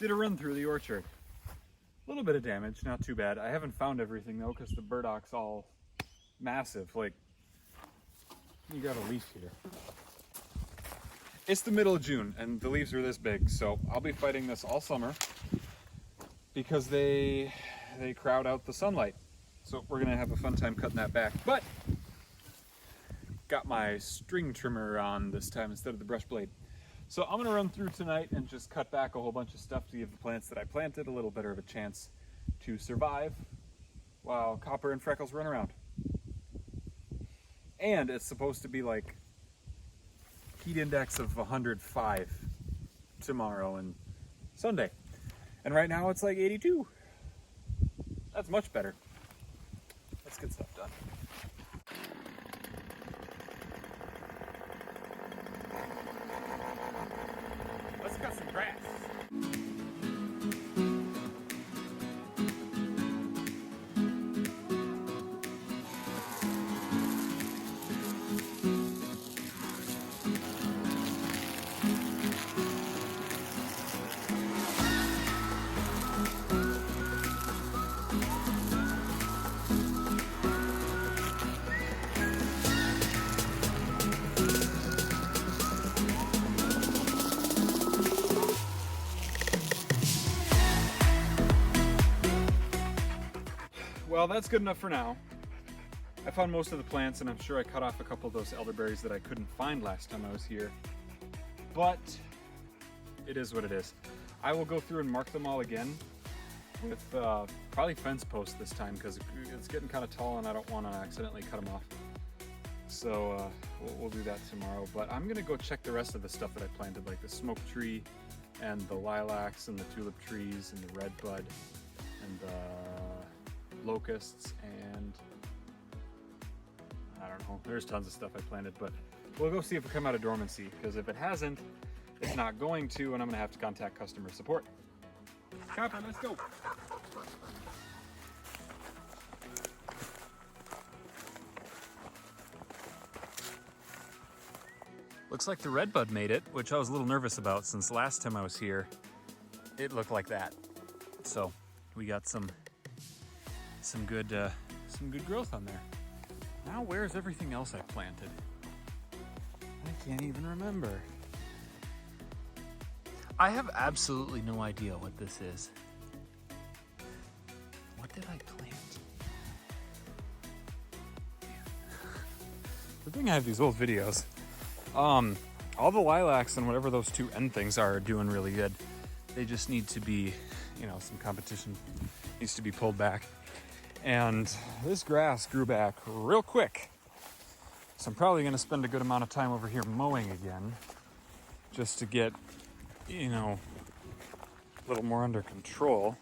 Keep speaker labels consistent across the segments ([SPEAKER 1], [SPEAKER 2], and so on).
[SPEAKER 1] Did a run through the orchard. A little bit of damage, not too bad. I haven't found everything though because the burdock's all massive. Like, you got a leaf here. It's the middle of June and the leaves are this big, so I'll be fighting this all summer because they crowd out the sunlight. So we're gonna have a fun time cutting that back. But got my string trimmer on this time instead of the brush blade. So I'm gonna run through tonight and just cut back a whole bunch of stuff to give the plants that I planted a little better of a chance to survive while Copper and Freckles run around. And it's supposed to be like heat index of 105 tomorrow and Sunday. And right now it's like 82. That's much better. Let's get stuff done. Let's cut some grass. Well, that's good enough for now. I found most of the plants and I'm sure I cut off a couple of those elderberries that I couldn't find last time I was here. But it is what it is. I will go through and mark them all again with probably fence posts this time because it's getting kind of tall and I don't want to accidentally cut them off. So we'll do that tomorrow. But I'm gonna go check the rest of the stuff that I planted, like the smoke tree and the lilacs and the tulip trees and the red bud and the locusts, and I don't know, there's tons of stuff I planted, but we'll go see if it come out of dormancy, because if it hasn't, it's not going to, and I'm gonna have to contact customer support. Copper, let's go. Looks like the red bud made it, which I was a little nervous about since last time I was here, it looked like that. So we got some good growth on there. Now where's everything else I planted? I can't even remember. I have absolutely no idea what this is. What did I plant? The thing I have these old videos. All the lilacs and whatever those two end things are doing really good. They just need to be, you know, some competition needs to be pulled back. And this grass grew back real quick. So I'm probably gonna spend a good amount of time over here mowing again, just to get, you know, a little more under control.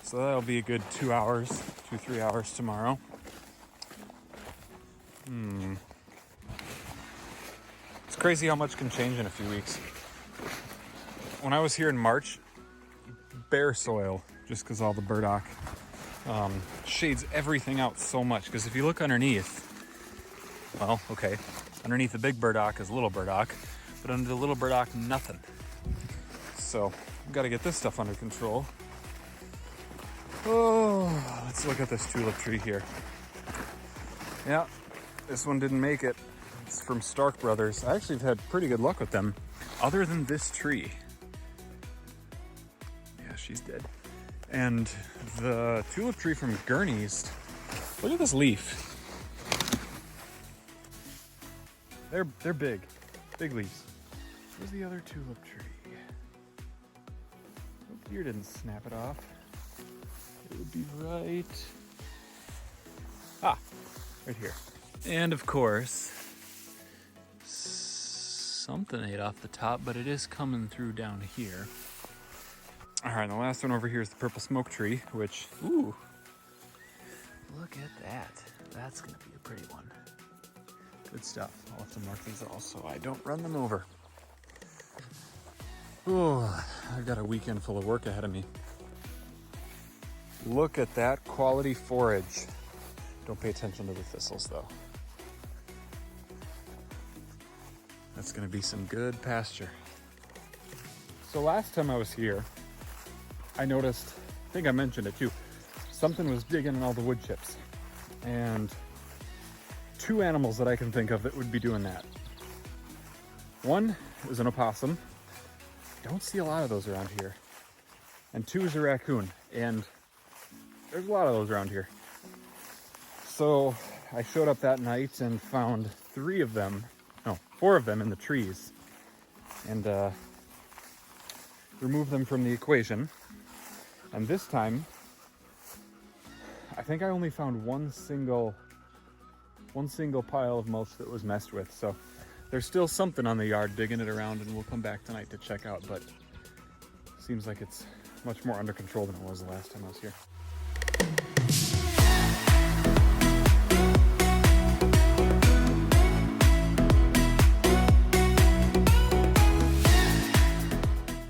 [SPEAKER 1] So that'll be a good 2 hours, 2-3 hours tomorrow. It's crazy how much can change in a few weeks. When I was here in March, bare soil, just because all the burdock shades everything out so much. Because if you look underneath, well, okay, underneath the big burdock is little burdock, but under the little burdock, nothing. So we've got to get this stuff under control. Oh, let's look at this tulip tree here. Yeah, this one didn't make it. It's from Stark Brothers. I actually have had pretty good luck with them, other than this tree. Yeah, she's dead. And the tulip tree from Gurney's, look at this leaf. They're big leaves. Where's the other tulip tree? Hope deer didn't snap it off. It would be right, right here. And of course, something ate off the top, but it is coming through down here. All right, and the last one over here is the purple smoke tree, which, ooh, look at that. That's gonna be a pretty one. Good stuff. I'll have to mark these all so I don't run them over. Oh, I've got a weekend full of work ahead of me. Look at that quality forage. Don't pay attention to the thistles though. That's gonna be some good pasture. So last time I was here, I noticed, I think I mentioned it too, something was digging in all the wood chips. And 2 animals that I can think of that would be doing that. One is an opossum. Don't see a lot of those around here. And 2 is a raccoon. And there's a lot of those around here. So I showed up that night and found 4 of them in the trees. And removed them from the equation. And this time, I think I only found one single pile of mulch that was messed with. So there's still something on the yard digging it around, and we'll come back tonight to check out, but seems like it's much more under control than it was the last time I was here.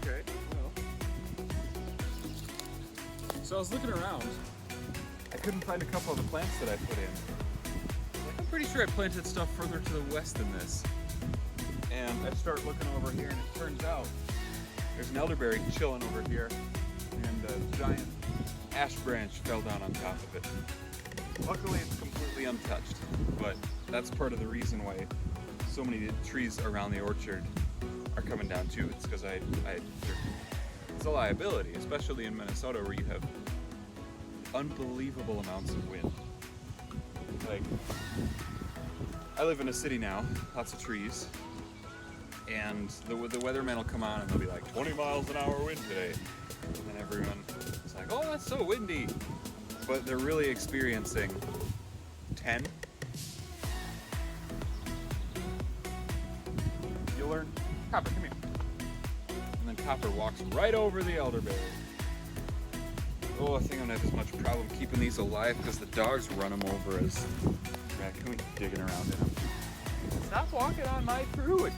[SPEAKER 1] Okay, well, so I was looking around. I couldn't find a couple of the plants that I put in. I'm pretty sure I planted stuff further to the west than this. And I start looking over here, and it turns out there's an elderberry chilling over here, and a giant ash branch fell down on top of it. Luckily, it's completely untouched, but that's part of the reason why so many trees around the orchard are coming down too. It's because it's a liability, especially in Minnesota where you have unbelievable amounts of wind. Like, I live in a city now, lots of trees, and the weatherman will come on and they'll be like 20 miles an hour wind today, and then everyone is like, oh, that's so windy, but they're really experiencing 10. You'll learn. Copper, come here. And then Copper walks right over the elderberry. Oh, I think I'm gonna have as much problem keeping these alive because the dogs run them over as raccoons digging around in them. Stop walking on my fruit!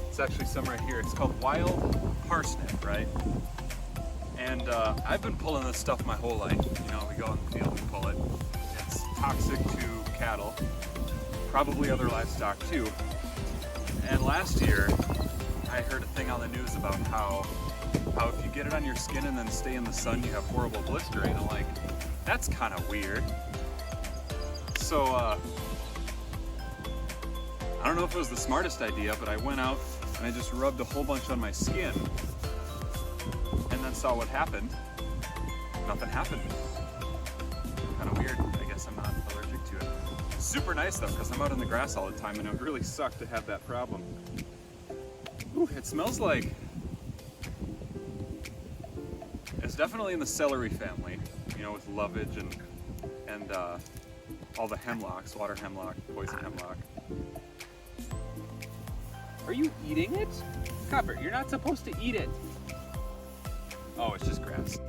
[SPEAKER 1] It's actually some right here. It's called wild parsnip, right? And I've been pulling this stuff my whole life. You know, we go in the field and pull it. It's toxic to cattle, probably other livestock too. And last year, I heard a thing on the news about how if you get it on your skin and then stay in the sun, you have horrible blistering. I'm like, that's kind of weird. So I don't know if it was the smartest idea, but I went out and I just rubbed a whole bunch on my skin and then saw what happened. Nothing happened. Kind of weird. I guess I'm not allergic to it. Super nice though, because I'm out in the grass all the time and it would really suck to have that problem. Ooh, it smells like... It's definitely in the celery family, you know, with lovage and all the hemlocks, water hemlock, poison hemlock. Are you eating it? Copper, you're not supposed to eat it. Oh, it's just grass.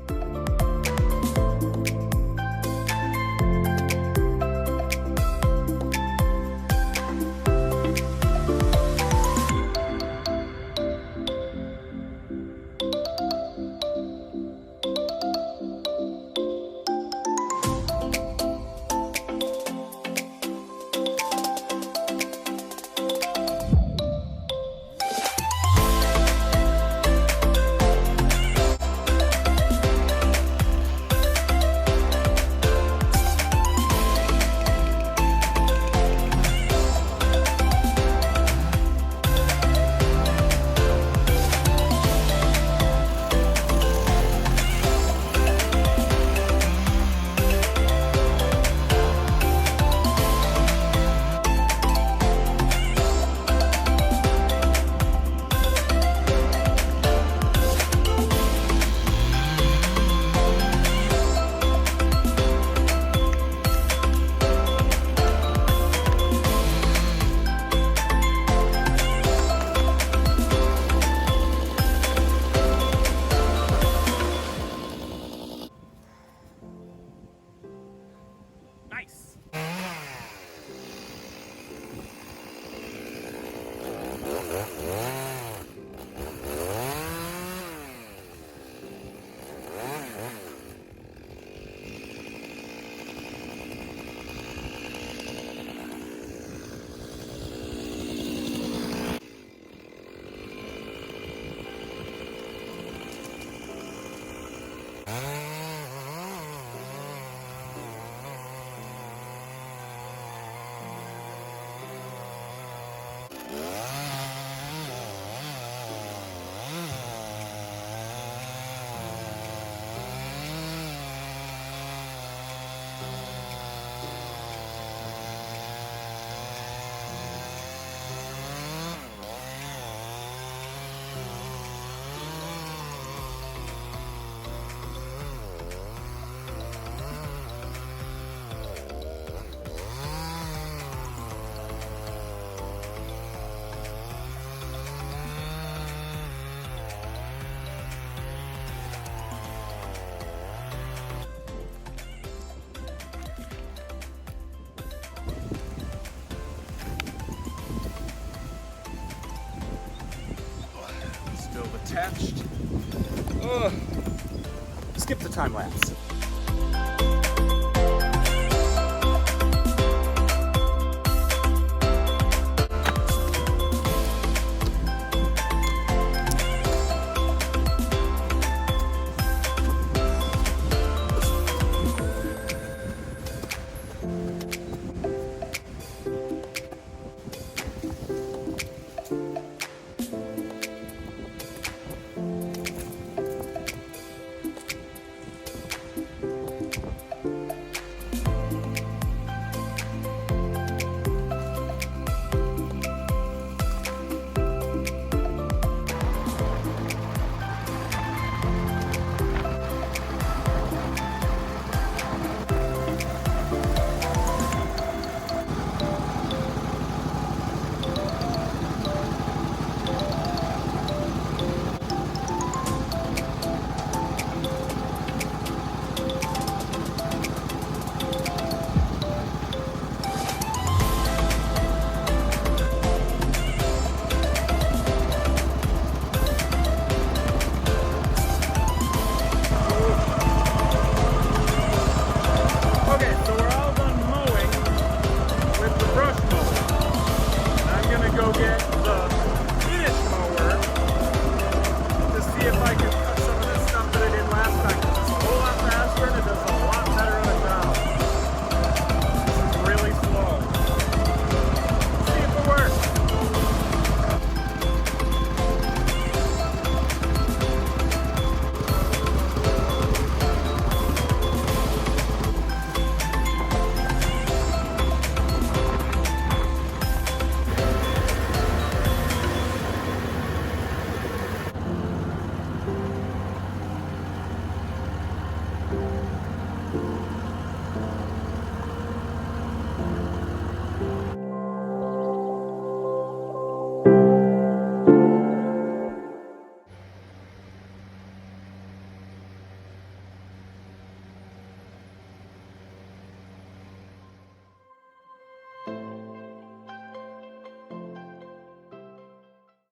[SPEAKER 1] attached. Ugh. Skip the time lapse.